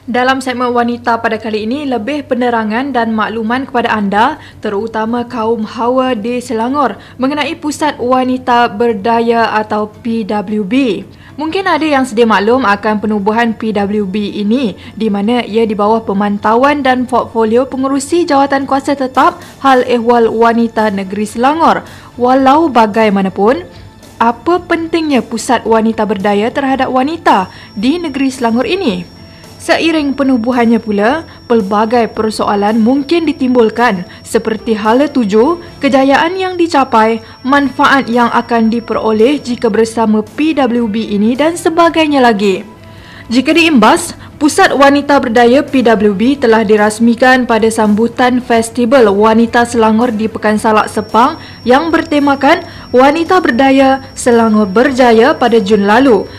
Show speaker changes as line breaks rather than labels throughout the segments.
Dalam segmen wanita pada kali ini, lebih penerangan dan makluman kepada anda, terutama kaum hawa di Selangor, mengenai Pusat Wanita Berdaya atau PWB. Mungkin ada yang sedia maklum akan penubuhan PWB ini, di mana ia di bawah pemantauan dan portfolio pengerusi Jawatan Kuasa Tetap Hal Ehwal Wanita Negeri Selangor. Walau bagaimanapun, apa pentingnya Pusat Wanita Berdaya terhadap wanita di negeri Selangor ini? Seiring penubuhannya pula, pelbagai persoalan mungkin ditimbulkan seperti hala tuju, kejayaan yang dicapai, manfaat yang akan diperoleh jika bersama PWB ini dan sebagainya lagi. Jika diimbas, Pusat Wanita Berdaya PWB telah dirasmikan pada sambutan Festival Wanita Selangor di Pekan Salak Sepang yang bertemakan Wanita Berdaya Selangor Berjaya pada Jun lalu.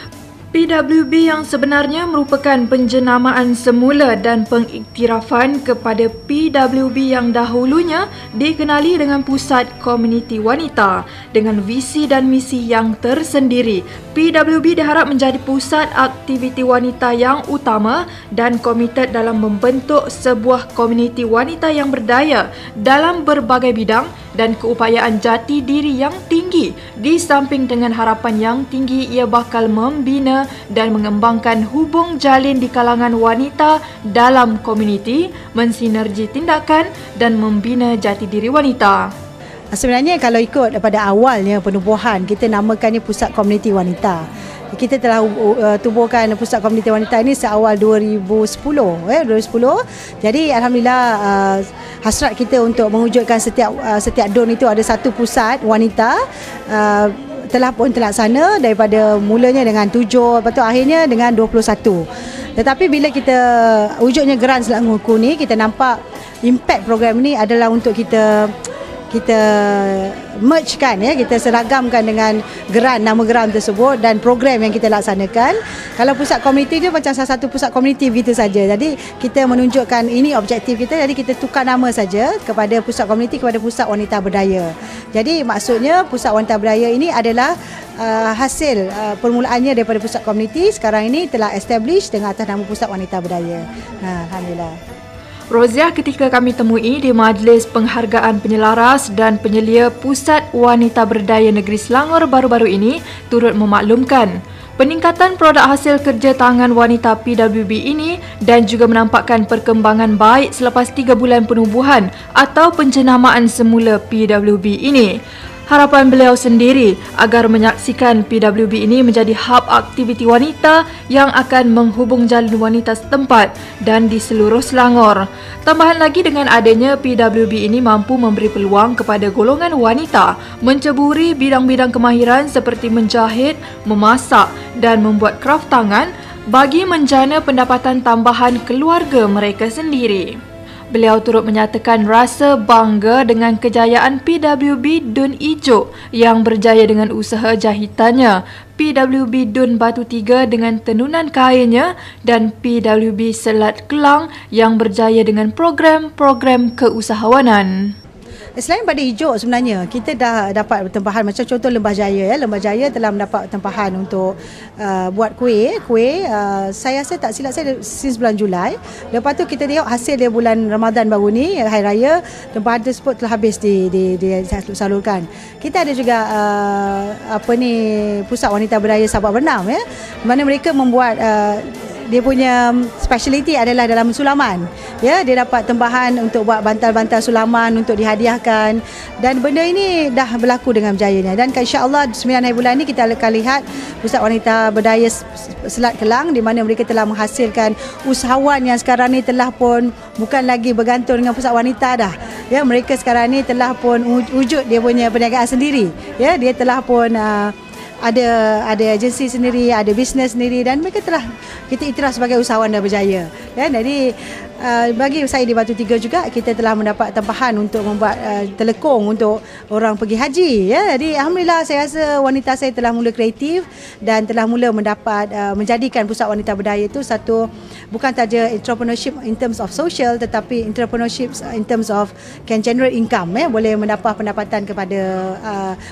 PWB yang sebenarnya merupakan penjenamaan semula dan pengiktirafan kepada PWB yang dahulunya dikenali dengan Pusat Komuniti Wanita. Dengan visi dan misi yang tersendiri, PWB diharap menjadi pusat aktiviti wanita yang utama dan komited dalam membentuk sebuah komuniti wanita yang berdaya dalam berbagai bidang dan keupayaan jati diri yang tinggi. Di samping dengan harapan yang tinggi, ia bakal membina dan mengembangkan hubung jalin di kalangan wanita dalam komuniti, mensinergi tindakan dan membina jati diri wanita.
Sebenarnya kalau ikut daripada awalnya penubuhan, kita namakannya Pusat Komuniti Wanita. Kita telah tubuhkan Pusat Komuniti Wanita ini seawal 2010. Jadi alhamdulillah hasrat kita untuk mewujudkan setiap DUN itu ada satu pusat wanita telah pun terlaksana daripada mulanya dengan 7, lepas tu akhirnya dengan 21. Tetapi bila kita wujudnya Geran Selangorku ni, kita nampak impact program ni adalah untuk kita mergekan, kita seragamkan dengan nama geran tersebut dan program yang kita laksanakan. Kalau pusat komuniti dia macam salah satu pusat komuniti gitu saja. Jadi kita menunjukkan ini objektif kita, jadi kita tukar nama saja kepada pusat komuniti kepada Pusat Wanita Berdaya. Jadi maksudnya Pusat Wanita Berdaya ini adalah hasil permulaannya daripada pusat komuniti, sekarang ini telah establish dengan atas nama Pusat Wanita Berdaya. Alhamdulillah.
Roziah ketika kami temui di Majlis Penghargaan Penyelaras dan Penyelia Pusat Wanita Berdaya Negeri Selangor baru-baru ini turut memaklumkan peningkatan produk hasil kerja tangan wanita PWB ini dan juga menampakkan perkembangan baik selepas 3 bulan penubuhan atau penjenamaan semula PWB ini. Harapan beliau sendiri agar menyaksikan PWB ini menjadi hub aktiviti wanita yang akan menghubung jalin wanita setempat dan di seluruh Selangor. Tambahan lagi, dengan adanya PWB ini mampu memberi peluang kepada golongan wanita menceburi bidang-bidang kemahiran seperti menjahit, memasak dan membuat kraf tangan bagi menjana pendapatan tambahan keluarga mereka sendiri. Beliau turut menyatakan rasa bangga dengan kejayaan PWB Dun Ijuk yang berjaya dengan usaha jahitannya, PWB Dun Batu Tiga dengan tenunan kainnya dan PWB Selat Kelang yang berjaya dengan program-program keusahawanan.
Selain pada hijau, sebenarnya kita dah dapat tempahan macam contoh Lembah Jaya. Lembah Jaya telah mendapat tempahan untuk buat kuih. Saya rasa tak silap saya since bulan Julai. Lepas tu kita tengok hasil dia bulan Ramadan baru ni, Hari Raya, tempahan tersebut telah habis disalurkan. Kita ada juga Pusat Wanita Berdaya Sabak Bernam, mana mereka membuat dia punya speciality adalah dalam sulaman. Dia dapat tempahan untuk buat bantal-bantal sulaman untuk dihadiahkan, dan benda ini dah berlaku dengan berjayanya. Dan insya-Allah 9 hari bulan ini kita akan lihat Pusat Wanita Berdaya Selat Kelang di mana mereka telah menghasilkan usahawan yang sekarang ni telah pun bukan lagi bergantung dengan pusat wanita dah. Mereka sekarang ni telah pun wujud dia punya perniagaan sendiri. Dia telah pun ada agensi sendiri, ada bisnes sendiri, dan mereka telah kita iktiraf sebagai usahawan dan berjaya. Jadi bagi saya di Batu Tiga juga kita telah mendapat tempahan untuk membuat telekong untuk orang pergi haji. Jadi alhamdulillah saya rasa wanita saya telah mula kreatif dan telah mula mendapat menjadikan Pusat Wanita Berdaya itu satu bukan saja entrepreneurship in terms of social, tetapi entrepreneurship in terms of can generate income, boleh mendapat pendapatan kepada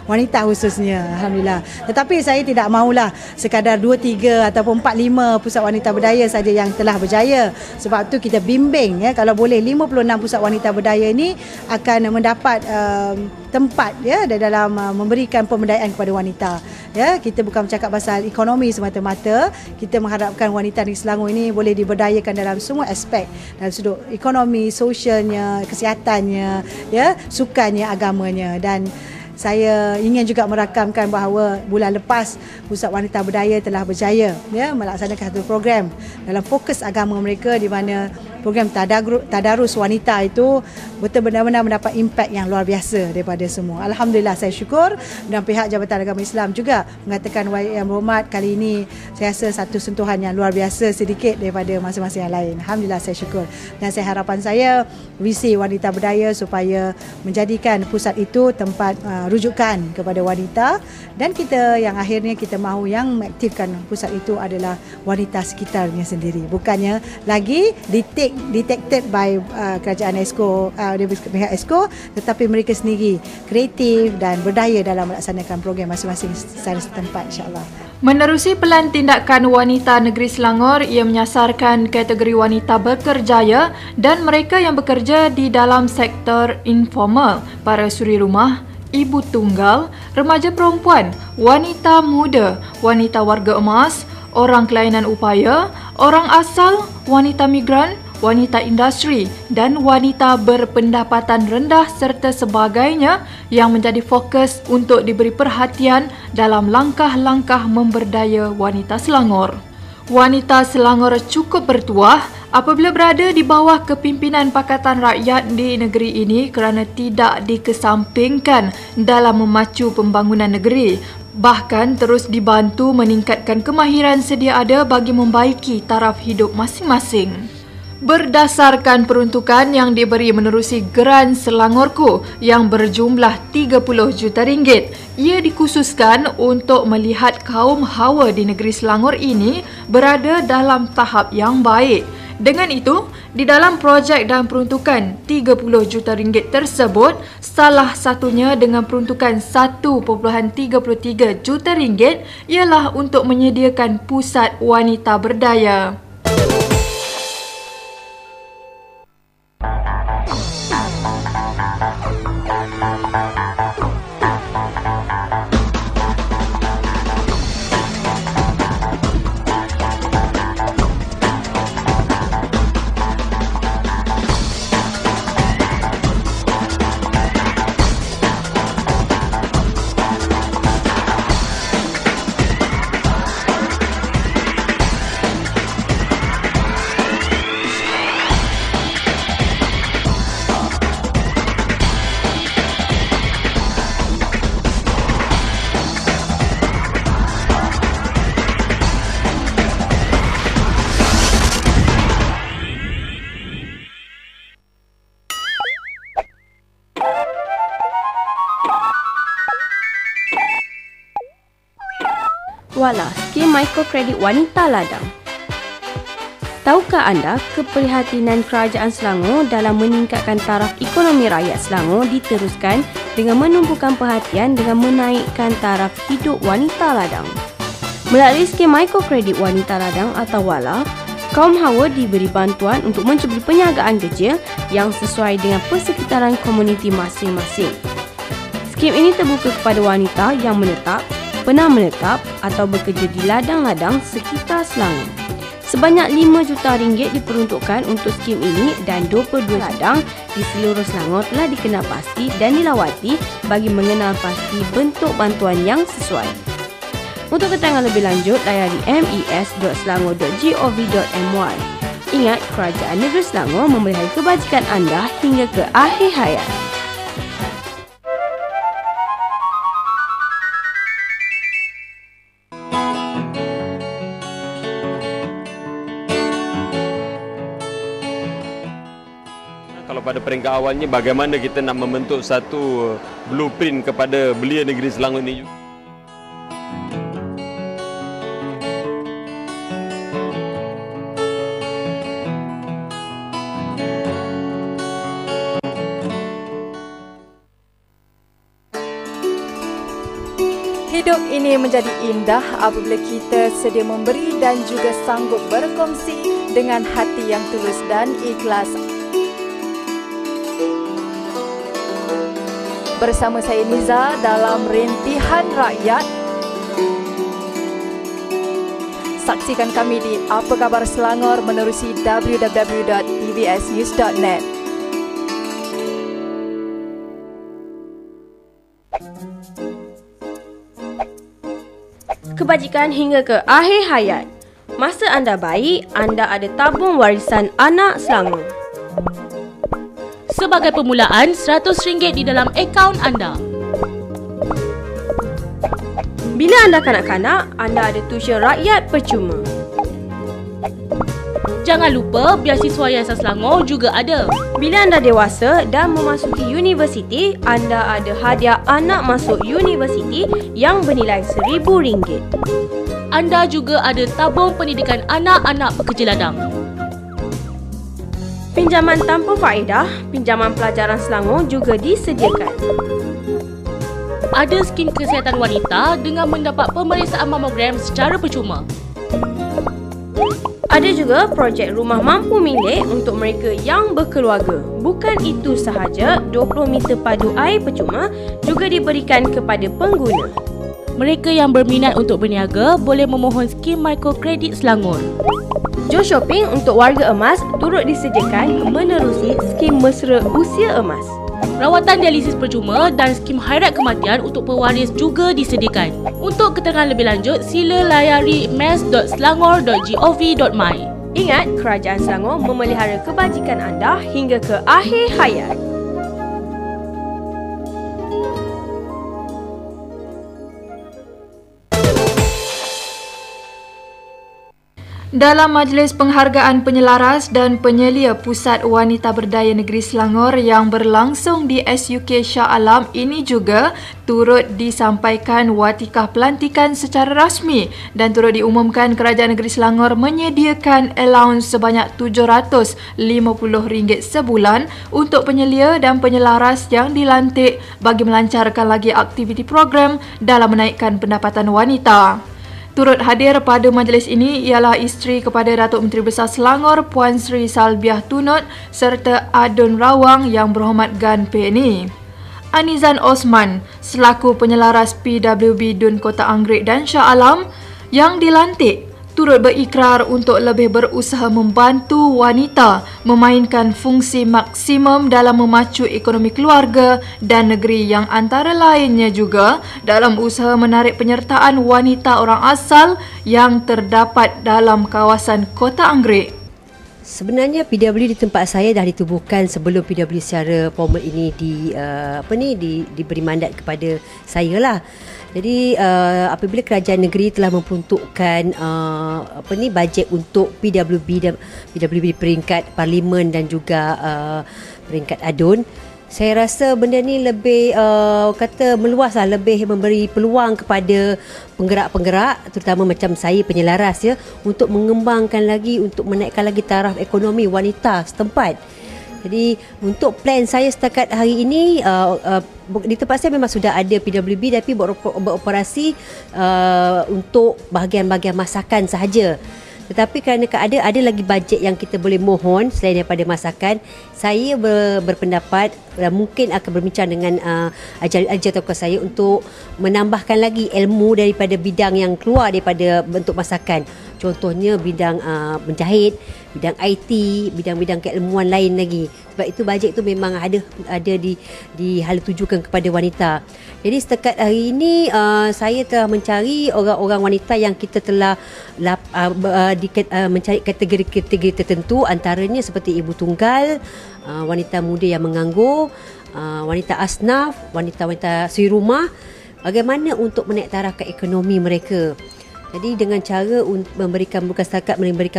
wanita khususnya, alhamdulillah. Tetapi saya tidak maulah sekadar 2, 3 ataupun 4, 5 pusat wanita berdaya saja yang telah berjaya. Sebab tu kita bimbing, kalau boleh 56 pusat wanita berdaya ini akan mendapat tempat dalam memberikan pemberdayaan kepada wanita. Kita bukan bercakap pasal ekonomi semata-mata, kita mengharapkan wanita di Selangor ini boleh diberdayakan dalam semua aspek, dalam sudut ekonomi, sosialnya, kesihatannya, sukannya, agamanya. Dan saya ingin juga merakamkan bahawa bulan lepas Pusat Wanita Berdaya telah berjaya melaksanakan satu program dalam fokus agama mereka, di mana program tadarus wanita itu benar-benar mendapat impak yang luar biasa daripada semua. Alhamdulillah, saya syukur, dan pihak Jabatan Agama Islam juga mengatakan Yang Berhormat kali ini saya rasa satu sentuhan yang luar biasa sedikit daripada masa-masa yang lain. Alhamdulillah, saya syukur, dan harapan saya visi wanita berdaya supaya menjadikan pusat itu tempat rujukan kepada wanita, dan kita yang akhirnya kita mahu yang mengaktifkan pusat itu adalah wanita sekitarnya sendiri, bukannya lagi detected by kerajaan ESCO, pihak ESCO, tetapi mereka sendiri kreatif dan berdaya dalam melaksanakan program masing-masing secara setempat, insya-Allah.
Menerusi pelan tindakan wanita negeri Selangor, ia menyasarkan kategori wanita berkerjaya dan mereka yang bekerja di dalam sektor informal, para suri rumah, ibu tunggal, remaja perempuan, wanita muda, wanita warga emas, orang kelainan upaya, orang asal, wanita migran, wanita industri dan wanita berpendapatan rendah serta sebagainya yang menjadi fokus untuk diberi perhatian dalam langkah-langkah memberdaya wanita Selangor. Wanita Selangor cukup bertuah apabila berada di bawah kepimpinan Pakatan Rakyat di negeri ini kerana tidak dikesampingkan dalam memacu pembangunan negeri. Bahkan terus dibantu meningkatkan kemahiran sedia ada bagi membaiki taraf hidup masing-masing. Berdasarkan peruntukan yang diberi menerusi Geran Selangorku yang berjumlah 30 juta ringgit, ia dikhususkan untuk melihat kaum hawa di negeri Selangor ini berada dalam tahap yang baik. Dengan itu, di dalam projek dan peruntukan 30 juta ringgit tersebut, salah satunya dengan peruntukan 1.33 juta ringgit ialah untuk menyediakan pusat wanita berdaya.
Wala, skim mikrokredit wanita ladang. Tahukah anda keprihatinan Kerajaan Selangor dalam meningkatkan taraf ekonomi rakyat Selangor diteruskan dengan menumpukan perhatian dengan menaikkan taraf hidup wanita ladang. Melalui skim mikrokredit wanita ladang atau Wala, kaum hawa diberi bantuan untuk mencuburi perniagaan kecil yang sesuai dengan persekitaran komuniti masing-masing. Skim ini terbuka kepada wanita yang menetap, pernah menetap atau bekerja di ladang-ladang sekitar Selangor. Sebanyak 5 juta ringgit diperuntukkan untuk skim ini dan 22 ladang di seluruh Selangor telah dikenal pasti dan dilawati bagi mengenal pasti bentuk bantuan yang sesuai. Untuk keterangan lebih lanjut, layari mes.selangor.gov.my. Ingat, Kerajaan Negeri Selangor memelihara kebajikan anda hingga ke akhir hayat.
Kalau pada peringkat awalnya, bagaimana kita nak membentuk satu blueprint kepada belia negeri Selangor ini?
Hidup ini menjadi indah apabila kita sedia memberi dan juga sanggup berkongsi dengan hati yang tulus dan ikhlas. Bersama saya Niza dalam Rintihan Rakyat. Saksikan kami di Apa Khabar Selangor menerusi www.tvsnews.net.
Kebajikan hingga ke akhir hayat. Masa anda baik, anda ada tabung warisan anak Selangor.
Sebagai permulaan, RM100 di dalam akaun anda.
Bila anda kanak-kanak, anda ada tuition rakyat percuma.
Jangan lupa, beasiswa Yayasan Selangor juga ada.
Bila anda dewasa dan memasuki universiti, anda ada hadiah anak masuk universiti yang bernilai RM1,000.
Anda juga ada tabung pendidikan anak-anak pekerja ladang.
Pinjaman tanpa faedah, pinjaman pelajaran Selangor juga disediakan.
Ada skim kesihatan wanita dengan mendapat pemeriksaan mamogram secara percuma.
Ada juga projek rumah mampu milik untuk mereka yang berkeluarga. Bukan itu sahaja, 20 meter padu air percuma juga diberikan kepada pengguna.
Mereka yang berminat untuk berniaga boleh memohon skim mikrokredit Selangor.
Jo Shopping untuk warga emas turut disediakan menerusi skim mesra usia emas.
Rawatan dialisis percuma dan skim hairat kematian untuk pewaris juga disediakan. Untuk keterangan lebih lanjut, sila layari mes.selangor.gov.my.
Ingat, Kerajaan Selangor memelihara kebajikan anda hingga ke akhir hayat.
Dalam Majlis Penghargaan Penyelaras dan Penyelia Pusat Wanita Berdaya Negeri Selangor yang berlangsung di SUK Shah Alam ini juga turut disampaikan watikah pelantikan secara rasmi dan turut diumumkan Kerajaan Negeri Selangor menyediakan allowance sebanyak RM750 sebulan untuk penyelia dan penyelaras yang dilantik bagi melancarkan lagi aktiviti program dalam menaikkan pendapatan wanita. Turut hadir pada majlis ini ialah isteri kepada Datuk Menteri Besar Selangor Puan Sri Salbiah Tunut serta Adun Rawang yang berhormat Gan PNI. Anizan Osman selaku penyelaras PWB Dun Kota Anggerik dan Shah Alam yang dilantik turut berikrar untuk lebih berusaha membantu wanita memainkan fungsi maksimum dalam memacu ekonomi keluarga dan negeri yang antara lainnya juga dalam usaha menarik penyertaan wanita orang asal yang terdapat dalam kawasan Kota Anggerik.
Sebenarnya PWD di tempat saya dah ditubuhkan sebelum PWD secara formal ini diberi mandat kepada saya lah. Jadi apabila kerajaan negeri telah memperuntukkan bajet untuk PWB peringkat parlimen dan juga peringkat ADUN, saya rasa benda ni lebih meluas lah, lebih memberi peluang kepada penggerak-penggerak terutama macam saya penyelaras ya untuk mengembangkan lagi, untuk menaikkan lagi taraf ekonomi wanita setempat. Jadi untuk plan saya setakat hari ini di tempat saya memang sudah ada PWB tapi beroperasi untuk bahagian-bahagian masakan sahaja. Tetapi kerana ada lagi bajet yang kita boleh mohon selain daripada masakan, saya berpendapat mungkin akan berbincang dengan ajar tokoh saya untuk menambahkan lagi ilmu daripada bidang yang keluar daripada bentuk masakan. Contohnya bidang menjahit, bidang IT, bidang-bidang keilmuan lain lagi. Sebab itu bajet itu memang ada dihala tujukan kepada wanita. Jadi setakat hari ini saya telah mencari orang-orang wanita yang kita telah mencari kategori-kategori tertentu, antaranya seperti ibu tunggal, wanita muda yang menganggur, wanita asnaf, wanita-wanita suri rumah. Bagaimana untuk menaik tarafkan ekonomi mereka? Jadi dengan cara memberikan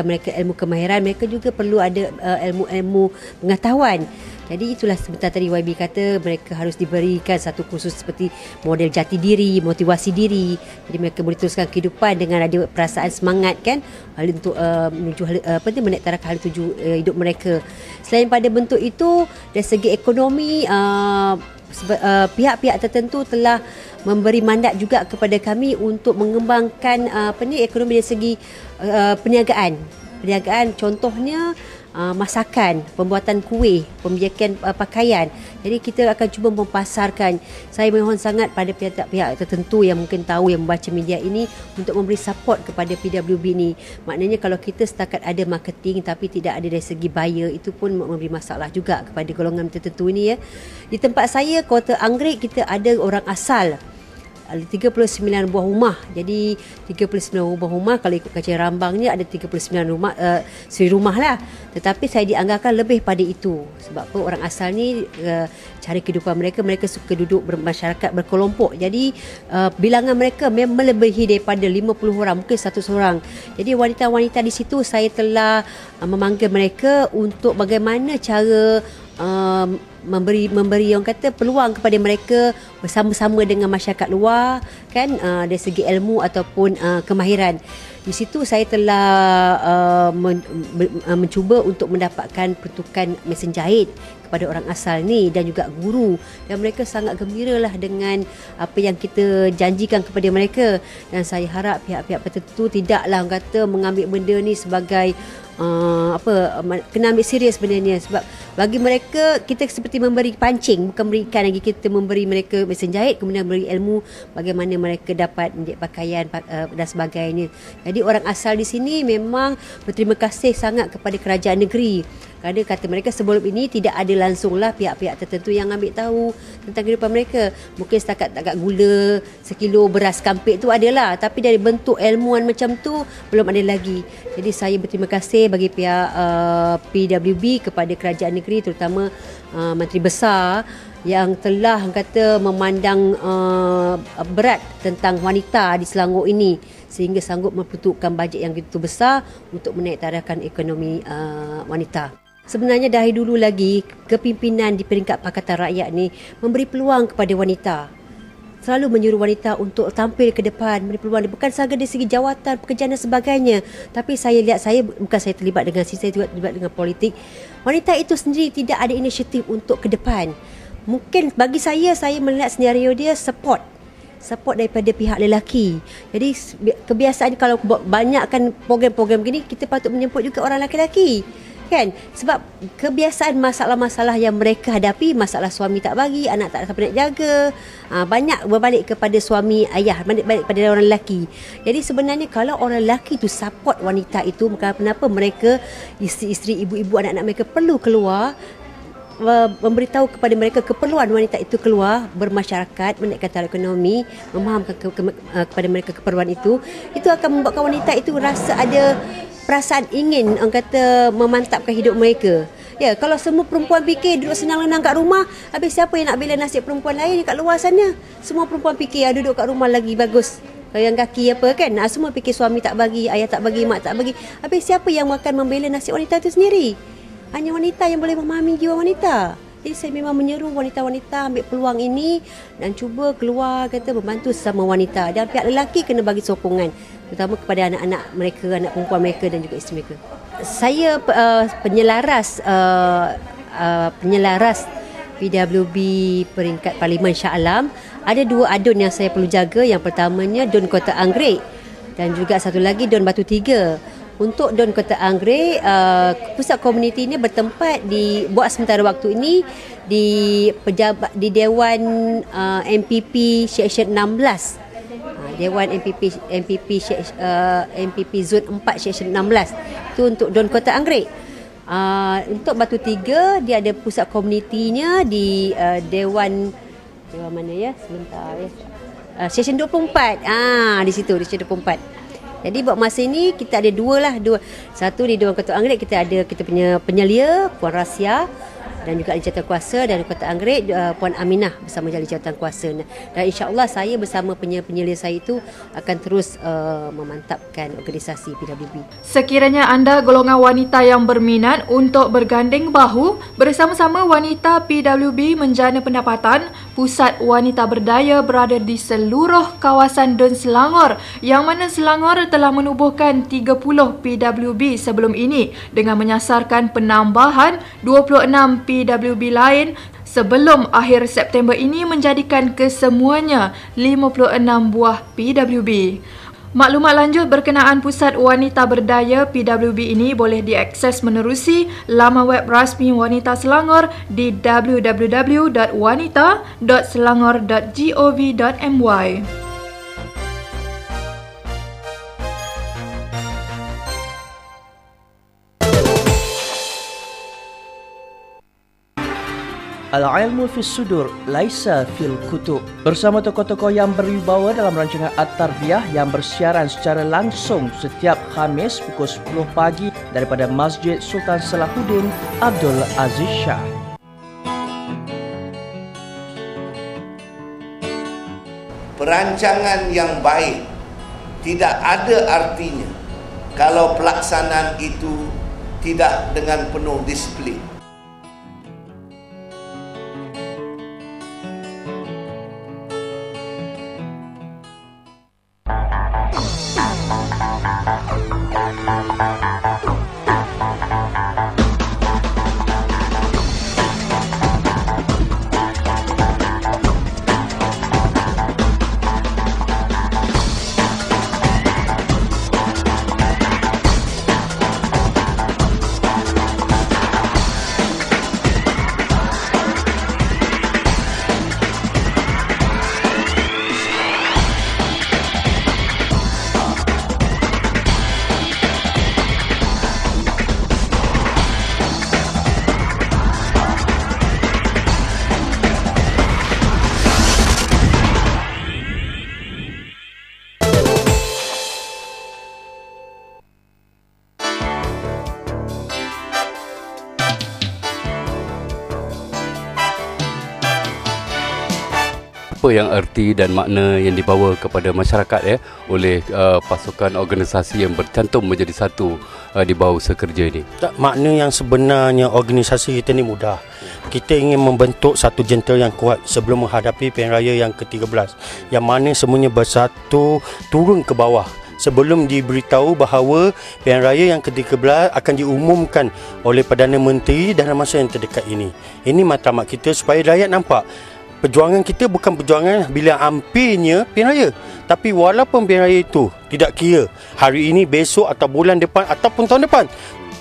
mereka ilmu kemahiran, mereka juga perlu ada ilmu-ilmu pengetahuan. Jadi itulah sebentar tadi YB kata mereka harus diberikan satu kursus seperti model jati diri, motivasi diri. Jadi mereka boleh teruskan kehidupan dengan ada perasaan semangat kan untuk menuju menaik taraf hal tuju hidup mereka. Selain pada bentuk itu dari segi ekonomi pihak-pihak tertentu telah memberi mandat juga kepada kami untuk mengembangkan ekonomi dari segi perniagaan. Contohnya masakan, pembuatan kuih, pembiakan pakaian. Jadi kita akan cuba mempasarkan. Saya mohon sangat pada pihak-pihak tertentu yang mungkin tahu, yang membaca media ini, untuk memberi support kepada PWB ni. Maknanya kalau kita setakat ada marketing tapi tidak ada dari segi buyer, itu pun memberi masalah juga kepada golongan tertentu ini ya. Di tempat saya, Kota Anggrek, kita ada orang asal 39 buah rumah. Jadi 39 buah rumah, kalau ikut kajian Rambang ni ada 39 rumah, seri rumah lah. Tetapi saya dianggarkan lebih pada itu. Sebab apa, orang asal ni cara kehidupan mereka suka duduk bermasyarakat, berkelompok. Jadi bilangan mereka memang melebihi daripada 50 orang, mungkin 100 orang. Jadi wanita-wanita di situ saya telah memanggil mereka untuk bagaimana cara memberi orang kata peluang kepada mereka bersama-sama dengan masyarakat luar kan, dari segi ilmu ataupun kemahiran. Di situ saya telah mencuba untuk mendapatkan pertukaran mesin jahit kepada orang asal ni dan juga guru, dan mereka sangat gembiralah dengan apa yang kita janjikan kepada mereka. Dan saya harap pihak-pihak tertentu tidaklah orang kata mengambil benda ni sebagai kena ambil serius sebenarnya. Sebab bagi mereka kita seperti memberi pancing, bukan beri ikan lagi. Kita memberi mereka mesin jahit, kemudian beri ilmu bagaimana mereka dapat menjahit pakaian dan sebagainya. Jadi orang asal di sini memang berterima kasih sangat kepada kerajaan negeri, kerana kata mereka sebelum ini tidak ada langsunglah pihak-pihak tertentu yang ambil tahu tentang kehidupan mereka. Mungkin setakat gula, sekilo beras kampik tu adalah, tapi dari bentuk ilmuan macam tu belum ada lagi. Jadi saya berterima kasih bagi pihak PWB kepada kerajaan negeri, terutama Menteri Besar yang telah kata memandang berat tentang wanita di Selangor ini, sehingga sanggup memperuntukkan bajet yang begitu besar untuk menaik tarafkan ekonomi wanita. Sebenarnya dari dulu lagi kepimpinan di peringkat Pakatan Rakyat ni memberi peluang kepada wanita. Selalu menyuruh wanita untuk tampil ke depan, memberi peluang, bukan sahaja dari segi jawatan, pekerjaan dan sebagainya. Tapi saya lihat, bukan saya terlibat dengan saya juga terlibat dengan politik. Wanita itu sendiri tidak ada inisiatif untuk ke depan. Mungkin bagi saya melihat senario dia support daripada pihak lelaki. Jadi kebiasaan kalau banyakkan program-program gini, kita patut menyebut juga orang lelaki-lelaki. Kan? Sebab kebiasaan masalah-masalah yang mereka hadapi, masalah suami tak bagi, anak tak siapa nak jaga, banyak berbalik kepada suami, ayah, balik pada orang lelaki. Jadi sebenarnya kalau orang lelaki tu support wanita itu, kenapa mereka, isteri-isteri, ibu-ibu, anak-anak mereka perlu keluar, memberitahu kepada mereka keperluan wanita itu keluar bermasyarakat, menaikkan taraf ekonomi, memahamkan kepada mereka keperluan itu akan membuatkan wanita itu rasa ada perasaan ingin orang kata memantapkan hidup mereka. Ya, kalau semua perempuan fikir duduk senang-lenang kat rumah, habis siapa yang nak bela nasib perempuan lain kat luar sana? Semua perempuan fikir duduk kat rumah lagi bagus, yang kaki apa kan, semua fikir suami tak bagi, ayah tak bagi, mak tak bagi. Habis siapa yang akan membela nasib wanita itu sendiri? Hanya wanita yang boleh memahami jiwa wanita. Jadi saya memang menyeru wanita-wanita ambil peluang ini dan cuba keluar, kata membantu sesama wanita. Dan pihak lelaki kena bagi sokongan, terutama kepada anak-anak mereka, anak perempuan mereka dan juga isteri mereka. Saya penyelaras PWB peringkat Parlimen Shah Alam. Ada 2 adun yang saya perlu jaga. Yang pertamanya Dun Kota Anggrek dan juga satu lagi Dun Batu Tiga. Untuk Dun Kota Anggrek, pusat komuniti ini bertempat buat sementara waktu ini di Dewan MPP Seksyen 16. Dewan MPP Zon 4 Seksyen 16. Itu untuk Dun Kota Anggrek. Untuk Batu Tiga, dia ada pusat komunitinya di Dewan mana ya? Sebentar ya. Seksyen 24. Di situ, di Seksyen 24. Jadi buat masa ini kita ada dua. Satu di Dewan Kota Anggrek kita punya penyelia Puan Rasia dan juga ahli jawatankuasa, dan Kota Anggrek Puan Aminah bersama ahli jawatankuasa. Dan insya-Allah saya bersama penyelia saya itu akan terus memantapkan organisasi PWB.
Sekiranya anda golongan wanita yang berminat untuk berganding bahu bersama-sama wanita PWB menjana pendapatan, Pusat Wanita Berdaya berada di seluruh kawasan Dun Selangor, yang mana Selangor telah menubuhkan 30 PWB sebelum ini dengan menyasarkan penambahan 26 PWB lain sebelum akhir September ini menjadikan kesemuanya 56 buah PWB. Maklumat lanjut berkenaan Pusat Wanita Berdaya PWB ini boleh diakses menerusi laman web rasmi Wanita Selangor di www.wanita.selangor.gov.my.
Al-ilmu fis sudur, laisa fil kutub. Bersama tokoh-tokoh yang berwibawa dalam rancangan At-Tarbiyah yang bersiaran secara langsung setiap Khamis pukul 10 pagi daripada Masjid Sultan Salahuddin Abdul Aziz Shah.
Perancangan yang baik tidak ada artinya kalau pelaksanaan itu tidak dengan penuh disiplin.
Apa yang erti dan makna yang dibawa kepada masyarakat oleh pasukan organisasi yang bercantum menjadi satu di bawah usaha kerja ini?
Makna yang sebenarnya organisasi kita ni mudah. Kita ingin membentuk satu jentera yang kuat sebelum menghadapi Pilihan Raya yang ke-13, yang mana semuanya bersatu turun ke bawah sebelum diberitahu bahawa Pilihan Raya yang ke-13 akan diumumkan oleh Perdana Menteri dalam masa yang terdekat ini. Ini matlamat kita supaya rakyat nampak perjuangan kita bukan perjuangan bila hampirnya Pilihan Raya. Tapi walaupun Pilihan Raya itu tidak kira hari ini, besok atau bulan depan ataupun tahun depan,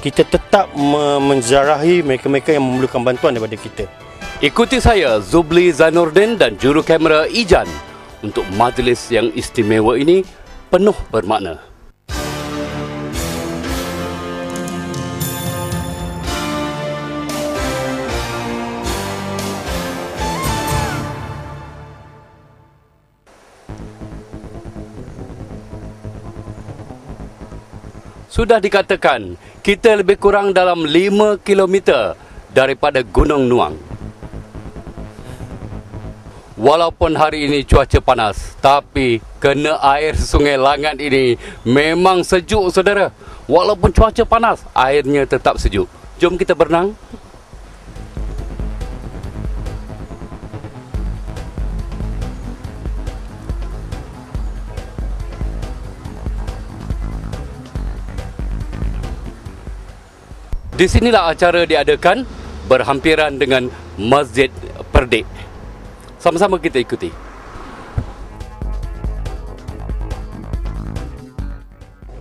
kita tetap menziarahi mereka-mereka yang memerlukan bantuan daripada kita.
Ikuti saya, Zubli Zainurdin dan juru kamera Ijan untuk majlis yang istimewa ini penuh bermakna. Sudah dikatakan, kita lebih kurang dalam 5 km daripada Gunung Nuang. Walaupun hari ini cuaca panas, tapi kena air Sungai Langat ini memang sejuk, saudara. Walaupun cuaca panas, airnya tetap sejuk. Jom kita berenang. Di sinilah acara diadakan berhampiran dengan Masjid Perdik. Sama-sama kita ikuti.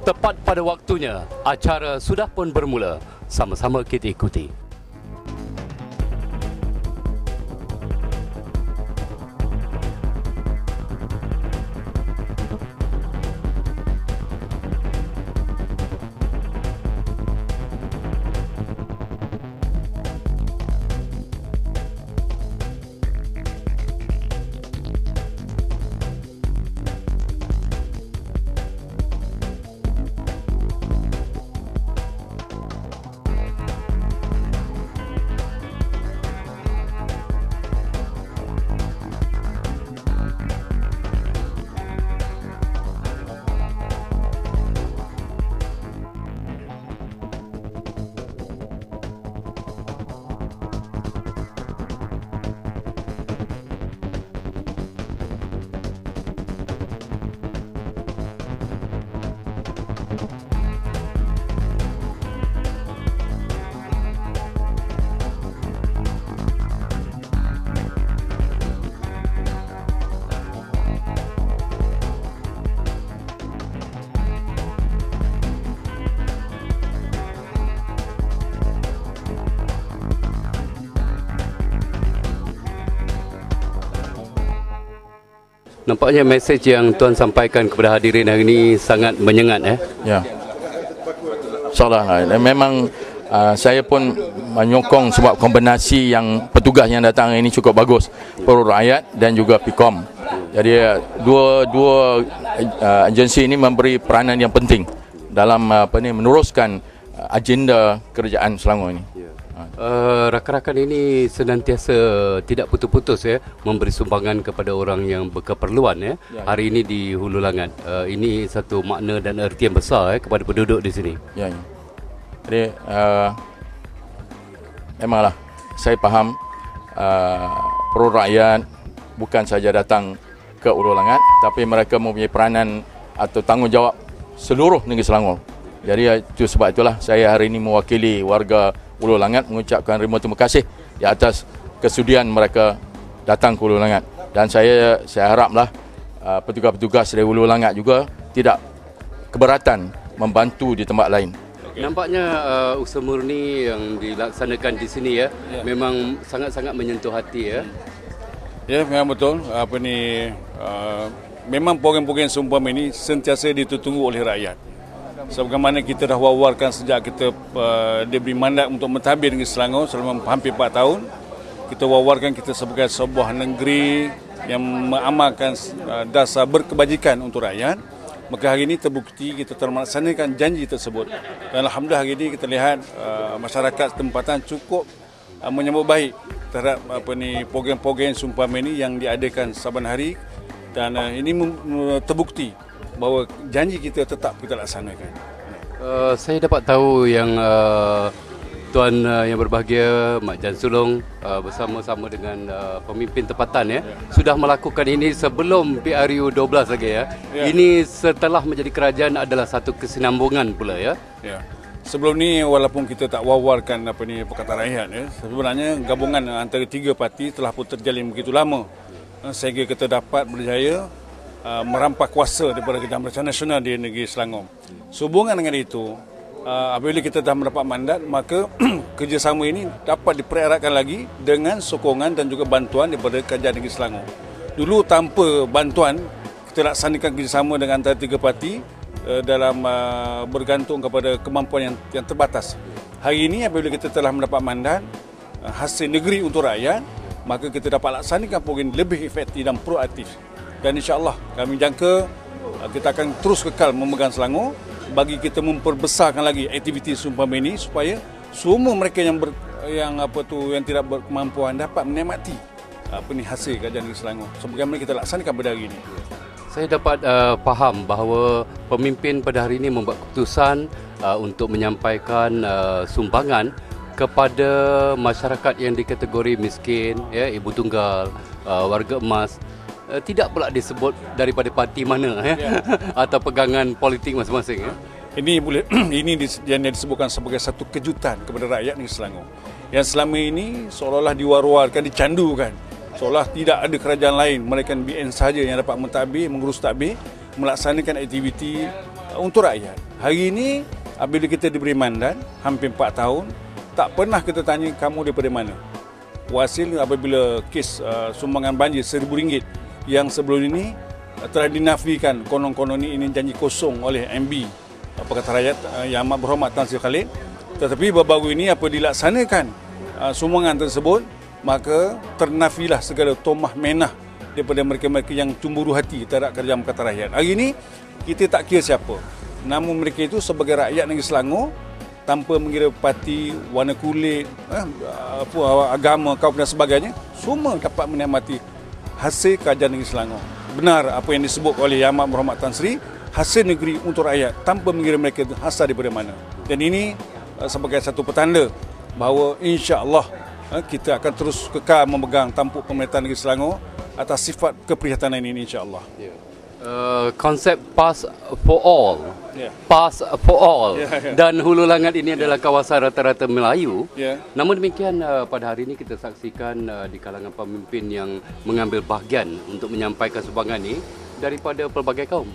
Tepat pada waktunya, acara sudah pun bermula. Sama-sama kita ikuti. Nampaknya mesej yang Tuan sampaikan kepada hadirin hari ini sangat menyengat.
Ya. InsyaAllah. Memang saya pun menyokong sebab kombinasi yang petugas yang datang ini cukup bagus. Peruh Rakyat dan juga PIKOM. Jadi dua agensi ini memberi peranan yang penting dalam meneruskan agenda kerajaan Selangor ini.
Rakan-rakan ini senantiasa tidak putus-putus memberi sumbangan kepada orang yang berkeperluan hari ini di Hulu Langat. Ini satu makna dan erti yang besar kepada penduduk di sini.
Ya. Jadi memanglah saya faham Peruh Rakyat bukan saja datang ke Hulu Langat, tapi mereka mempunyai peranan atau tanggungjawab seluruh negeri Selangor. Jadi itu sebab itulah saya hari ini mewakili warga Hulu Langat mengucapkan ribuan terima kasih di atas kesudian mereka datang ke Hulu Langat. Dan saya haraplah petugas-petugas dari Hulu Langat juga tidak keberatan membantu di tempat lain.
Nampaknya usaha murni yang dilaksanakan di sini memang sangat-sangat menyentuh hati
Ya, memang betul. Memang program-program seumpama ini sentiasa ditunggu oleh rakyat. Sebagaimana kita dah wawarkan sejak kita diberi mandat untuk mentadbir negeri Selangor selama hampir 4 tahun. Kita wawarkan kita sebagai sebuah negeri yang mengamalkan dasar berkebajikan untuk rakyat. Maka hari ini terbukti kita telah melaksanakan janji tersebut. Dan alhamdulillah hari ini kita lihat masyarakat tempatan cukup menyambut baik terhadap program-program seumpama ini yang diadakan saban hari. Dan ini terbukti bahawa janji kita tetap kita laksanakan.
Saya dapat tahu yang Tuan yang berbahagia Mak Jan Sulong bersama-sama dengan pemimpin tempatan sudah melakukan ini sebelum PRU 12 lagi Ini setelah menjadi kerajaan adalah satu kesinambungan pula ya.
Sebelum ni walaupun kita tak wawarkan Pakatan Rakyat sebenarnya gabungan antara 3 parti telah pun terjalin begitu lama sehingga kita dapat berjaya merampas kuasa daripada Kerajaan Bersama Nasional di negeri Selangor. Sehubungan dengan itu, apabila kita dah mendapat mandat, maka kerjasama ini dapat dipereratkan lagi dengan sokongan dan juga bantuan daripada Kerajaan Negeri Selangor. Dulu tanpa bantuan, kita laksanakan kerjasama dengan antara 3 parti dalam bergantung kepada kemampuan yang terbatas. Hari ini apabila kita telah mendapat mandat, hasil negeri untuk rakyat, maka kita dapat laksanakan program lebih efektif dan proaktif. Dan insya-Allah kami jangka kita akan terus kekal memegang Selangor bagi kita memperbesarkan lagi aktiviti seumpama ini supaya semua mereka yang tidak berkemampuan dapat menikmati hasil kerajaan negeri Selangor sebagaimana kita laksanakan pada hari ini.
Saya dapat faham bahawa pemimpin pada hari ini membuat keputusan untuk menyampaikan sumbangan kepada masyarakat yang dikategori miskin, ibu tunggal, warga emas. Tidak pula disebut daripada parti mana atau pegangan politik masing-masing.
Ini yang disebutkan sebagai satu kejutan kepada rakyat negeri Selangor. Yang selama ini seolah-olah diwar-warkan, dicandukan. Seolah tidak ada kerajaan lain, melainkan BN sahaja yang dapat mentadbir, mengurus tadbir, melaksanakan aktiviti untuk rakyat. Hari ini apabila kita diberi mandat hampir 4 tahun, tak pernah kita tanya kamu daripada mana. Hasil apabila kes sumbangan banjir RM1,000 yang sebelum ini telah dinafikan konon-konon ini janji kosong oleh MB Pakatan Rakyat yang amat berhormat Tan Sri Khalid. Tetapi baru-baru ini apa dilaksanakan sumbangan tersebut, maka ternafilah segala tomah menah daripada mereka-mereka yang cemburu hati terhadap kerajaan Pakatan Rakyat. Hari ini kita tak kira siapa, namun mereka itu sebagai rakyat negeri Selangor tanpa mengira parti, warna kulit, agama, kaum dan sebagainya, semua dapat menikmati hasil kerajaan negeri Selangor. Benar apa yang disebut oleh Yang Amat Berhormat Tan Sri, hasil negeri untuk rakyat tanpa mengira mereka itu asal daripada mana. Dan ini sebagai satu petanda bahawa insya-Allah kita akan terus kekal memegang tampuk pemerintahan negeri Selangor atas sifat keprihatinan ini insya-Allah.
Konsep Pass for All. Pass for All. Dan Hulu Langat ini adalah kawasan rata-rata Melayu. Namun demikian pada hari ini kita saksikan di kalangan pemimpin yang mengambil bahagian untuk menyampaikan sumbangan ini daripada pelbagai kaum.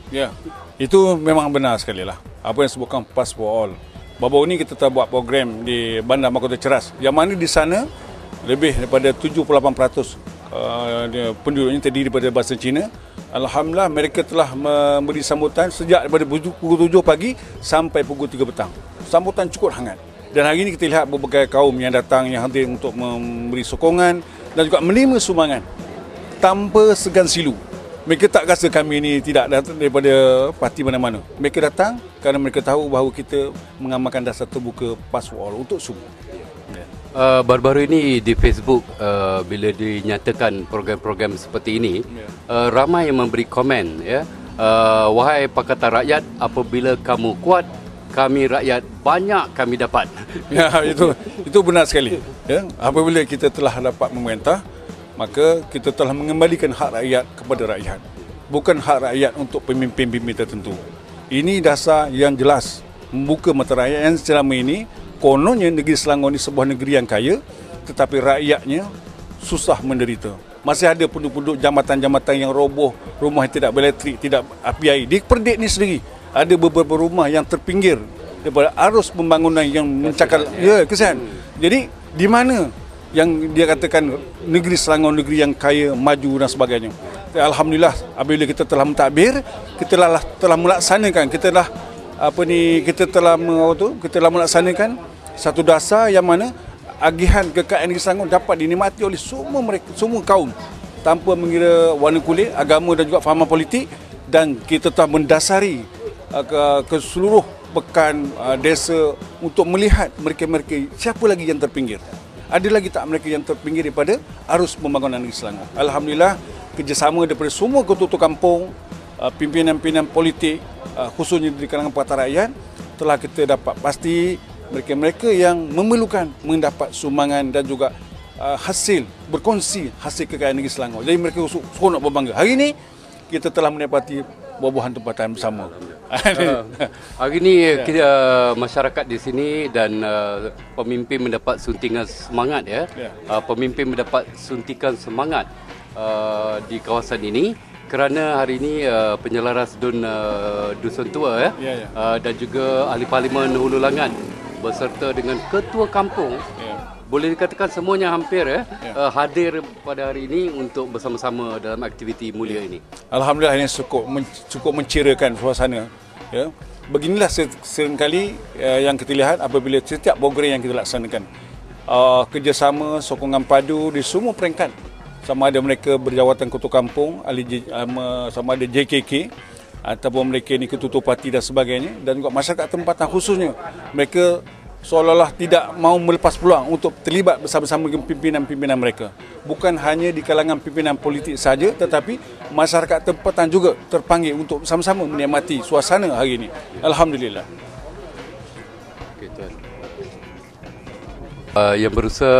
Itu memang benar sekali lah. Apa yang disebutkan Pass for All. Baru ini kita telah buat program di Bandar Mahkota Ceras. Yang mana di sana lebih daripada 78% penduduknya terdiri daripada bahasa Cina. Alhamdulillah mereka telah memberi sambutan sejak daripada pukul 7 pagi sampai pukul 3 petang. Sambutan cukup hangat. Dan hari ini kita lihat berbagai kaum yang datang yang hadir untuk memberi sokongan dan juga menerima sumbangan tanpa segan silu. Mereka tak rasa kami ini tidak datang daripada parti mana-mana. Mereka datang kerana mereka tahu bahawa kita mengamalkan dasar terbuka pass for all untuk semua.
Baru-baru ini di Facebook bila dinyatakan program-program seperti ini, ramai yang memberi komen, ya. Wahai Pakatan Rakyat, apabila kamu kuat, kami rakyat banyak kami dapat.
Ya, itu benar sekali. Ya, apabila kita telah dapat memerintah, maka kita telah mengembalikan hak rakyat kepada rakyat. Bukan hak rakyat untuk pemimpin-pemimpin tertentu. Ini dasar yang jelas membuka mata rakyat yang selama ini kononnya negeri Selangor ini sebuah negeri yang kaya, tetapi rakyatnya susah menderita. Masih ada penduduk-penduduk jambatan-jambatan yang roboh, rumah yang tidak berelektrik, tidak api air. Di Perdik ni sendiri ada beberapa rumah yang terpinggir daripada arus pembangunan yang mencakal. Ya, kesian. Jadi di mana yang dia katakan negeri Selangor negeri yang kaya, maju dan sebagainya. Alhamdulillah apabila kita telah mentadbir, kita telah melaksanakan, kita telah melaksanakan satu dasar yang mana agihan kekayaan negeri Selangor dapat dinikmati oleh semua kaum tanpa mengira warna kulit, agama dan juga fahaman politik, dan kita telah mendasari ke seluruh pekan desa untuk melihat mereka-mereka siapa lagi yang terpinggir. Ada lagi tak mereka yang terpinggir daripada arus pembangunan negeri Selangor. Alhamdulillah kerjasama daripada semua ketua-ketua kampung, pimpinan-pimpinan politik, khususnya di kalangan Pakatan Rakyat, telah kita dapat pasti mereka-mereka yang memerlukan mendapat sumbangan dan juga hasil, berkongsi hasil kekayaan negeri Selangor. Jadi mereka seronok berbangga. Hari ini kita telah menepati buah-buahan tempatan bersama.
Hari ini kita masyarakat di sini dan pemimpin mendapat suntikan semangat, ya. Pemimpin mendapat suntikan semangat di kawasan ini kerana hari ini penyelaras Dusun Tua, dan juga ahli parlimen Hulu Langat beserta dengan ketua kampung, boleh dikatakan semuanya hampir hadir pada hari ini untuk bersama-sama dalam aktiviti mulia ini.
Alhamdulillah ini cukup mencerakan suasana. Ya. Beginilah seringkali yang kita lihat apabila setiap program yang kita laksanakan. Kerjasama, sokongan padu di semua peringkat. Sama ada mereka berjawatan ketua kampung, sama ada JKK, ataupun mereka ni ketua parti dan sebagainya, dan juga masyarakat tempatan khususnya. Mereka seolah-olah tidak mahu melepas peluang untuk terlibat bersama-sama dengan pimpinan-pimpinan mereka. Bukan hanya di kalangan pimpinan politik saja, tetapi masyarakat tempatan juga terpanggil untuk bersama-sama menikmati suasana hari ini. Alhamdulillah.
Yang berusaha